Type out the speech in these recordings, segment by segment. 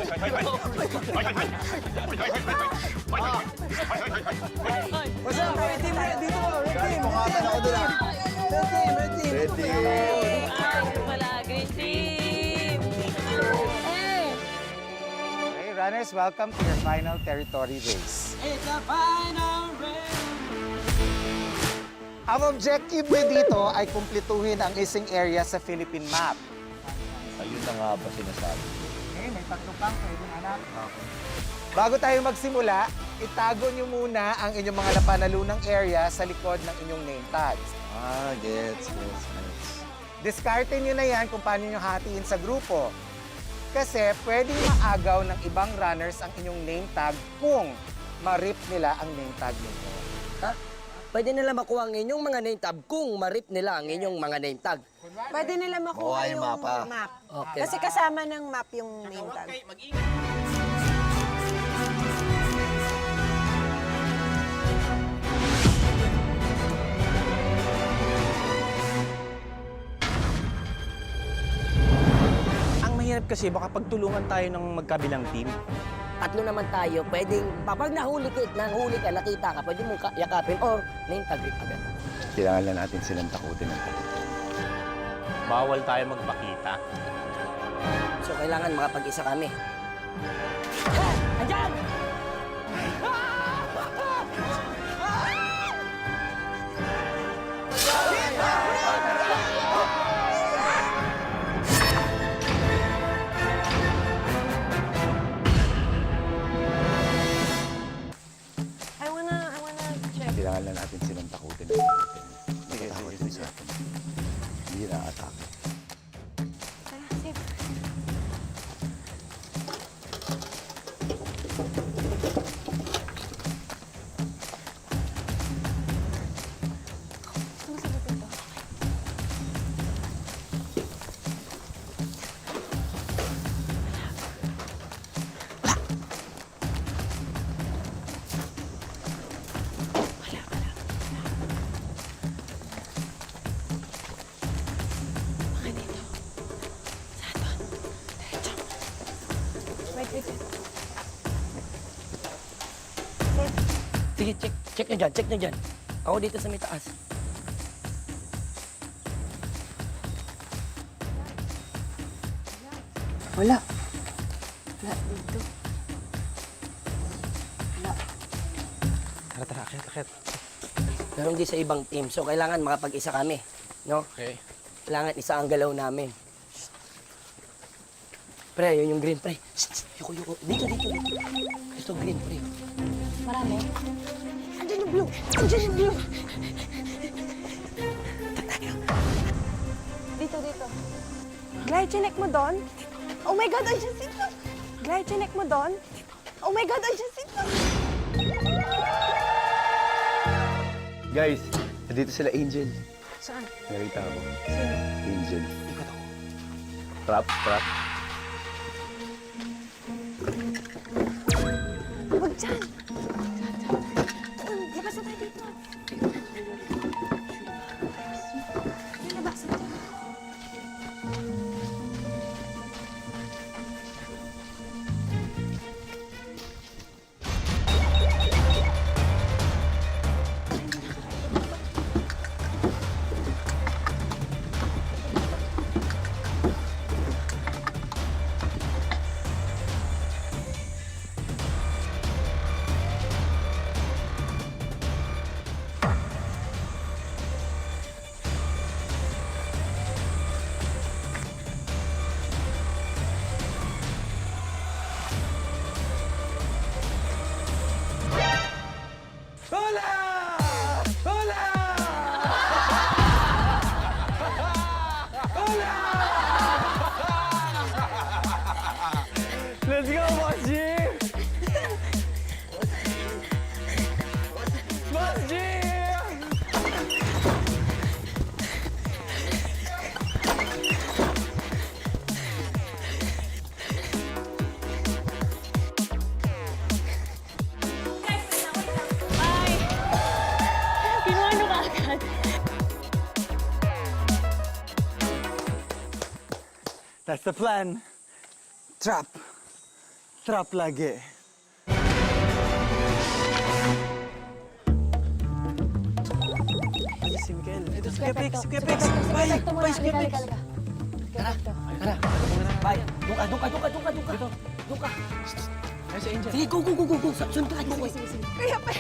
What's up? Red team, dito. Red team. Pungatan ako doon, ah. Red team, red team. Red team. Wala, green team. Okay, runners, welcome to your final territory race. It's a final race. Ang objective nyo dito ay kumpletuhin ang isang area sa Philippine map. Ayun na nga ba sinasabi? Okay, may tatlo pang pwedeng anak. Bago tayo magsimula, itago nyo muna ang inyong mga napanalunang area sa likod ng inyong name tags. Ah, gets. Diskarte nyo na yan kung paano nyo hatiin sa grupo. Kasi pwedeng maagaw ng ibang runners ang inyong name tag kung ma-rip nila ang name tag ninyo. Ha? Pwede nila makuha ang inyong mga name tag kung ma-rip nila ang inyong mga name tag. Pwede nila makuha Makuha yung yung mapa. map. Okay. Kasi kasama ng map yung name tag. Ang mahirap kasi baka pagtulungan tayo ng magkabilang team. Tatlo naman tayo, pwedeng, kapag nahuli ka, nakita ka, pwede mong yakapin or name tag rip agad. Kailangan lang natin silang takutin ng Bawal tayo magpakita. So, kailangan makapag-isa kami. Hey! Andyan! I wanna check. Kailangan lang natin silang takutin ng Matatakot din sa atin. Hindi na-atake. Safe. Sumasagot ito. Wait. Sige, check nyo dyan. Ako dito sa may taas. Wala. Wala dito. Tara, akit. Pero hindi sa ibang team. So, kailangan makapag-isa kami. No? Okay. Kailangan isa ang galaw namin. Pre, yun yung green, pre. Yuko. Dito. Ito, green, pre. Marami. Andiyan yung blue. Dito. Glide, chinek mo doon. Oh my God, andiyan sila. Glide, chinek mo doon. Oh my God, andiyan sila. Guys, dito sila Angel. Saan? Nakita ako. Sino? Angel. Trap. Huwag dyan. Doon, labas na tayo dito. Labas na tayo. Let's go, Boss G! Boss G! Ay! Pinuano ka agad. That's the plan. Trap. trap lagi. Si Miguel. Ito si Kuya Pex, si Kuya Pex. Bye, bye, si Kuya Pex. Tara. Bye. Doon ka. Doon ka. Ay, si Angel. Sige, go. Sunod ka. Go. Kuya Pe.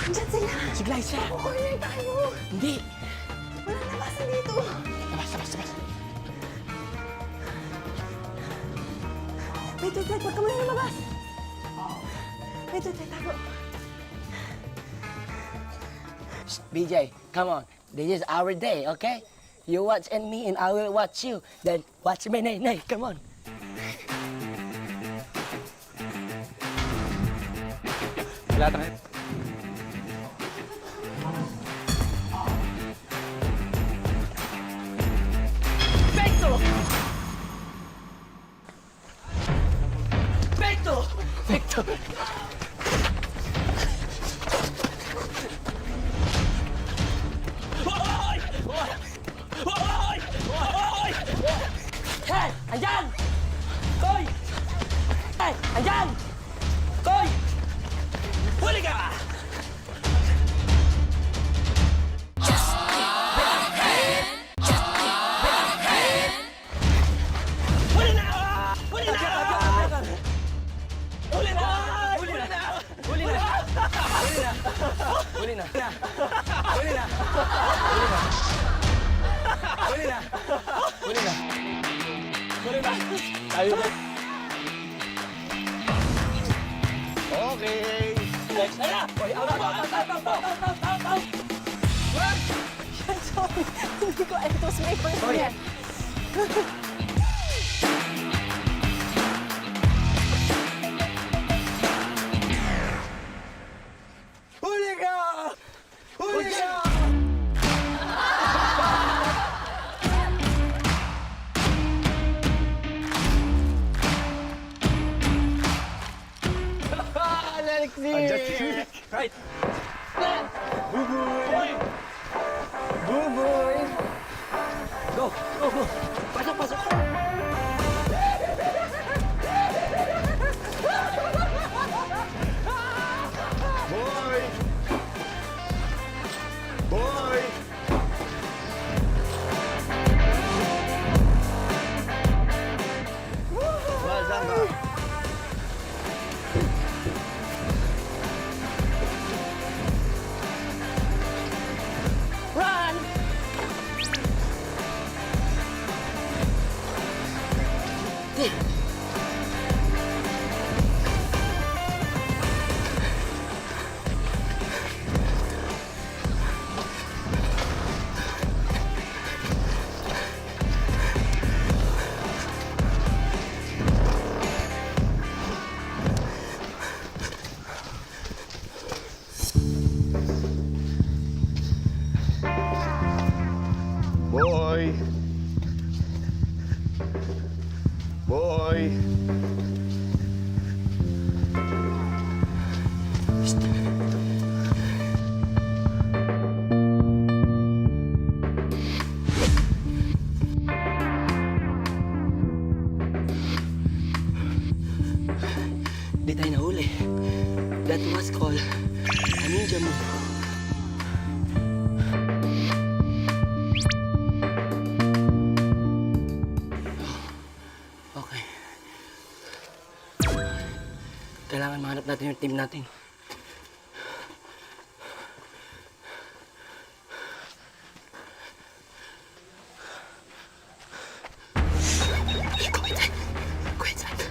Diyan sila. Si Glyza. Okay na tayo. Hindi. Walang labasan dito. Labas. Wait, huwag ka muna lumabas. Wait, tago. Shh, BJ, come on. This is our day, okay? You watch and me and I will watch you. Then watch me, nay. Come on. Wala tayo. Victor! Hey! Andyan! Koy! Hey! Andyan! Koy! Huli ka! Huli na! Huli na! Huli na! Tayo ba? Okay. Sorry. Hindi ko, it was my first year. Huli ka! Huli ka! Alexi! Right. Buboy! Buboy! Go! Pasok! Boy! Boy! Saan ka? Run! Boy! Boy! Di tayo nahuli. That was called a ninja move. Okay. Kailangan mahanap natin yung team natin. Go inside.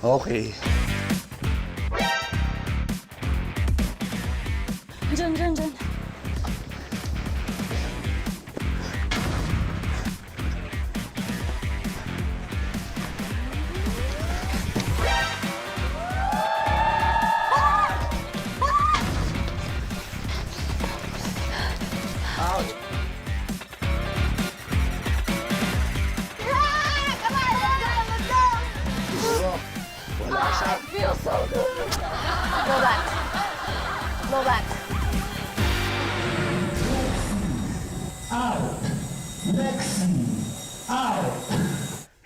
Okay. Diyan. Go back. Go back.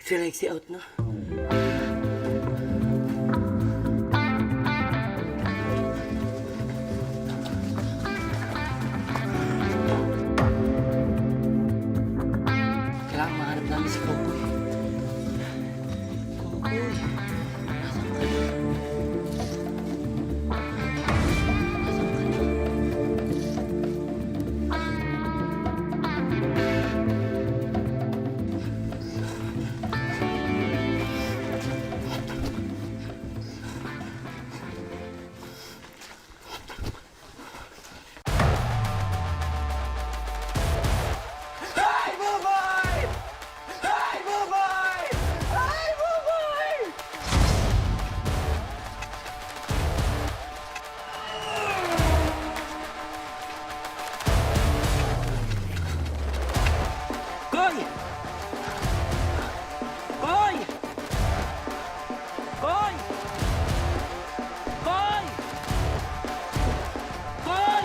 Feel like si out na. Kailangan mahanap namin si Cowboy. Cowboy. Nasaan ka na? Koy! Koy! Koy! Koy! Koy!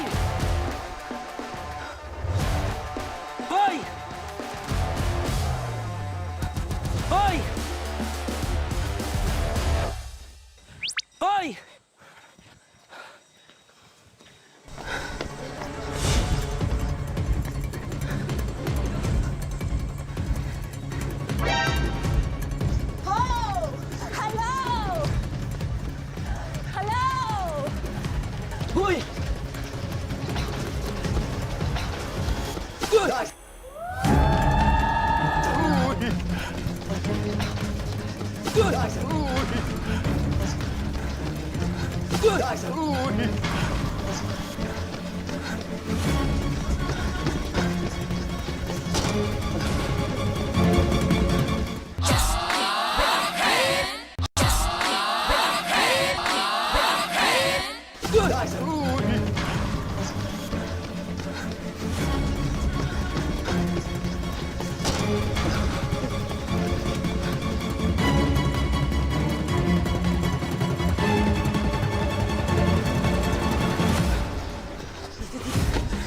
Koy! Koy! Koy! Oh! Hello! Hello! Hoy!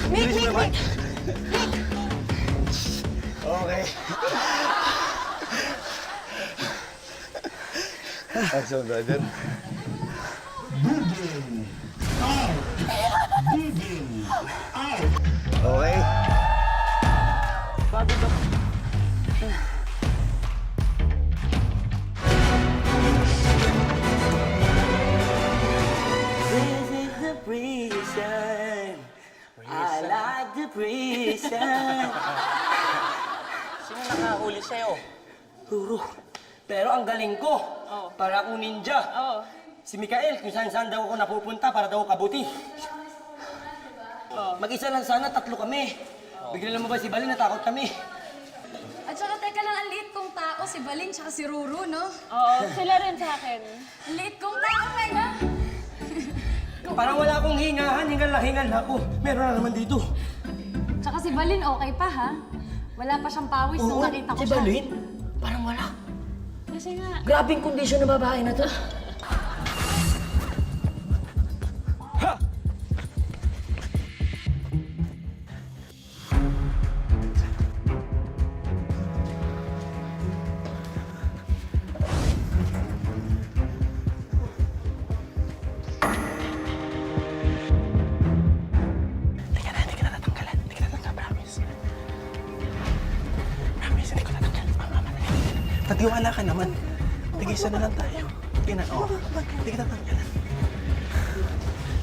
Nick! Okay. So, brother. Okay. This is the prison. I like the prison. Sino nakahuli sa'yo? Ruro. Pero ang galing ko. Para akong ninja. Si Mikael, kung saan-saan daw ako napupunta para daw kabuti. Mag-isa lang sana, 3 kami. Bigla naman ba si Balin, natakot kami. At saka teka lang, ang liit kong tao, si Balin tsaka si Ruru, no? Oo, sila rin sa akin. Ang liit kong tao, Mega. Parang wala akong hingahan, hingal na ako. Meron na naman dito. Tsaka si Balin, okay pa, ha? Wala pa siyang pawis nung nakita ko si siya. Balin, parang wala. Kasi nga, Grabing kondisyon ng babae na to. Tatiwala ka naman. Tigisa na lang tayo. Sige na, oh. Hindi kita tanggalan.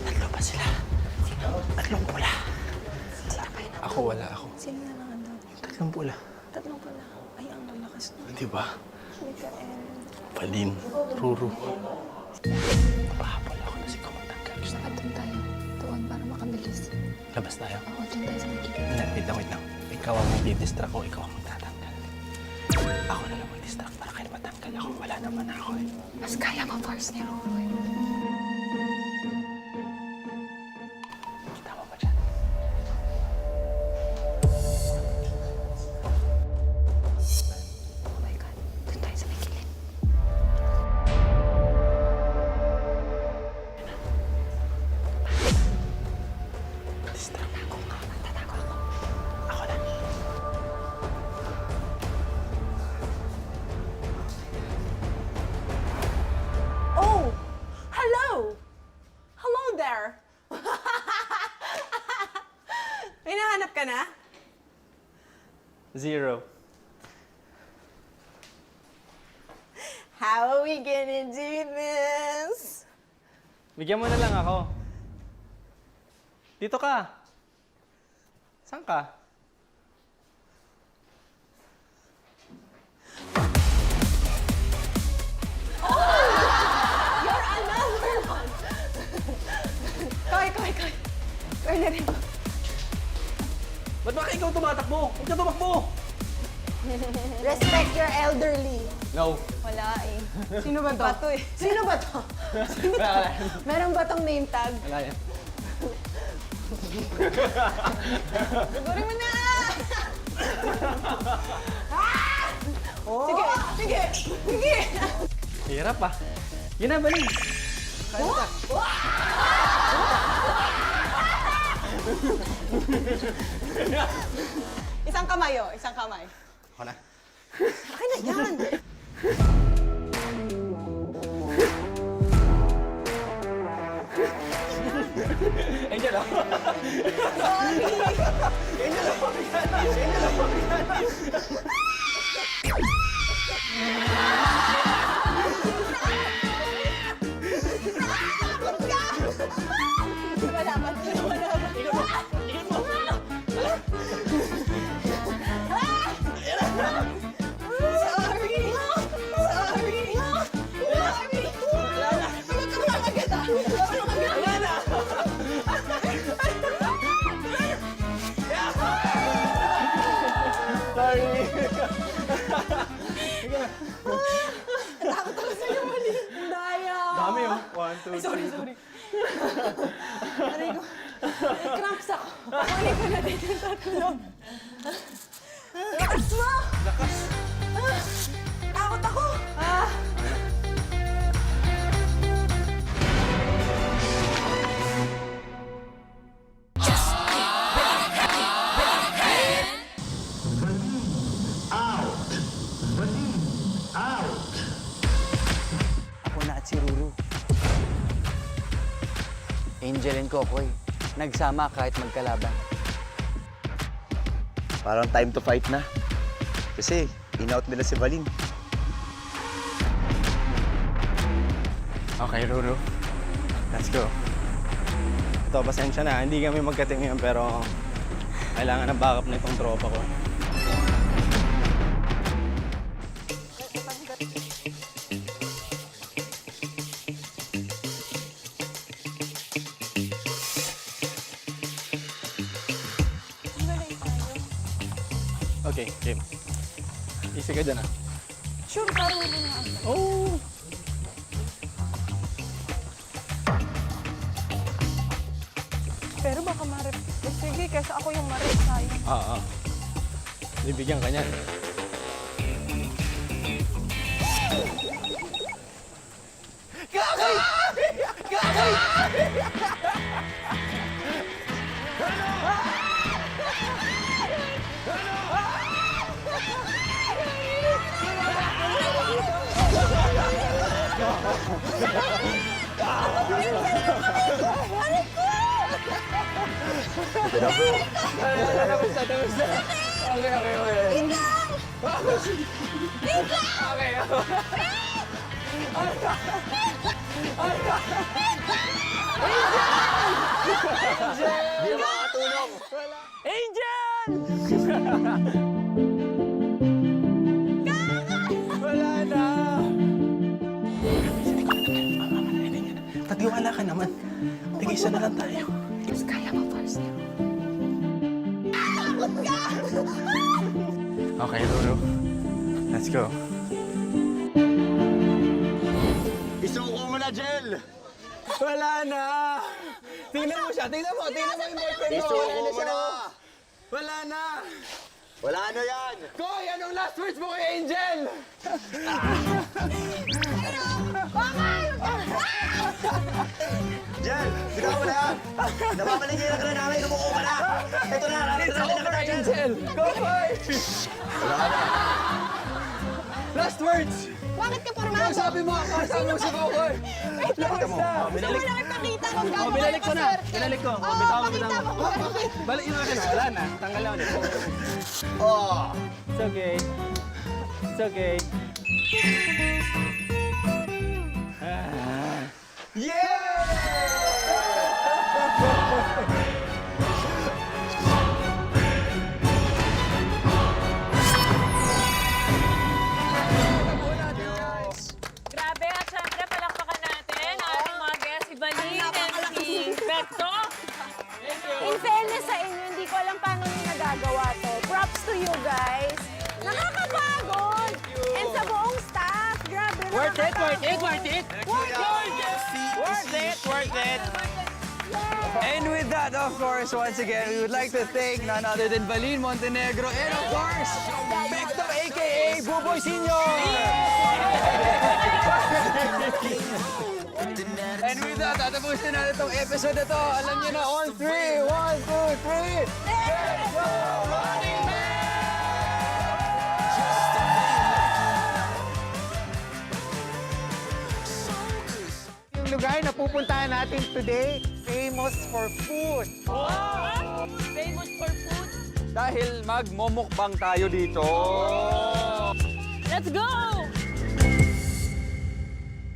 3 pa sila. 3 pula. Ako wala ako. Sino na lang andun? 3 pula. 3 pala. Ay, ang lalakas na. Di ba? Valin, Ruru. Pahabol ako na si Kumatanggal. Gusto Saka doon tayo. Doon para makabilis. labas tayo. Oo, doon tayo sa may gilid. Hindi, wait lang. Ikaw ang mag-distract ko, ikaw ang magtatanggal. Ako na lang mag-distract para kayo matanggal ako. Wala naman ako eh. Mas kaya mo, Pars, ni Ruru eh. Kita mo ba dyan? Oh my God. Doon tayo sa may gilid. Distract ako. Tatago ako. Ako na. Oh! Hello! Hello there! May nahanap ka na? 0. How are we gonna do this? Bigyan mo na lang ako. Dito ka. Saan ka? You're another one! Koy! Koy na rin. Ba't ba ikaw tumatakbo? Huwag ka tumakbo! Respect your elderly. No. Wala eh. Sino ba to? Sino ba to? Wala. Meron ba tong name tag? Wala yan. Gugurin mo na! Sige! Hirap ah. Yun na, Balin. Isang kamay, oh. Isang kamay. Ako na. Akin na yan! Angel, oh. Dami oh. 1, 2, 3. Sorry. Aray ko. Cramps ako. Kunin ko na dito yung tatulog. Lakas mo! Lakas. Takot ako. Ako na at si Ruru. Angel and Kokoy, nagsama kahit magkalaban. Parang time to fight na. Kasi, in-out nila si Valin. Okay, Ruru. Let's go. Ito, pasensya na. Hindi kami magka-team ngayon, pero kailangan ng backup na itong tropa ko. Okay, game. Easy ka dyan, ah. Sure, parang hindi na. Oh! Pero baka marip. Sige, kesa ako yung marip sayang. Ah. Bibigyan ka niyan. Wala na! Tigisa na lang tayo. Kaya mo first. Okay, Ruru. Let's go. Isuko mo na, Jel! Wala na! Tingnan mo siya, tingnan mo yung boyfriend mo! Isuko mo na! Wala na! Wala na yan! Koy, anong last words mo kay Angel? Jel! Bitaw mo na yan! Napapaligyan ka na namin! Lumuko ka na! Ito na! It's over, Angel! Go, Koy! Last words! Bakit ka formado? Sabi mo si Koy! Labas na! Gusto mo lang ipakita kung gano'n Binalik ko na! ka, sir. Binalik ko! Oo, Bitaw pakita mo kung gano'n. Balik yung akin, wala na. Tanggal na ulit. Oh! It's okay. It's okay. Grabe at syempre palakpakan natin ang ating mga guests, si Balin and si Beto. In fairness sa inyo, hindi ko alam paano nyo nagagawa to. Props to you guys. Nakakapagod! And sa buong staff, grabe, Worth it, nakakapagod. worth it, worth it! Worth it, worth it! And with that, of course, once again, we would like to thank none other than Balin Montenegro and, of course, Becto, a.k.a. Buboy Senior! And with that, tatapusin natin itong episode na to. Alam niyo na, on 3, 1, 2, 3, let's go! Running Man! Yung lugar na pupuntahan natin today, famous for food. Famous for food. Dahil magmumukbang tayo dito. Let's go!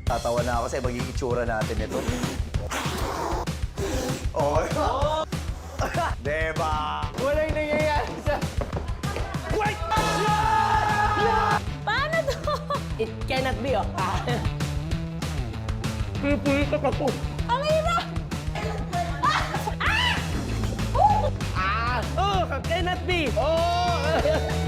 Tatawa na ako sa ibang itsura natin ito. Oh. Diba? Walang nangyayari sa... Paano to? It cannot be, oh. Ang hirap! Oh, cannot be. Oh!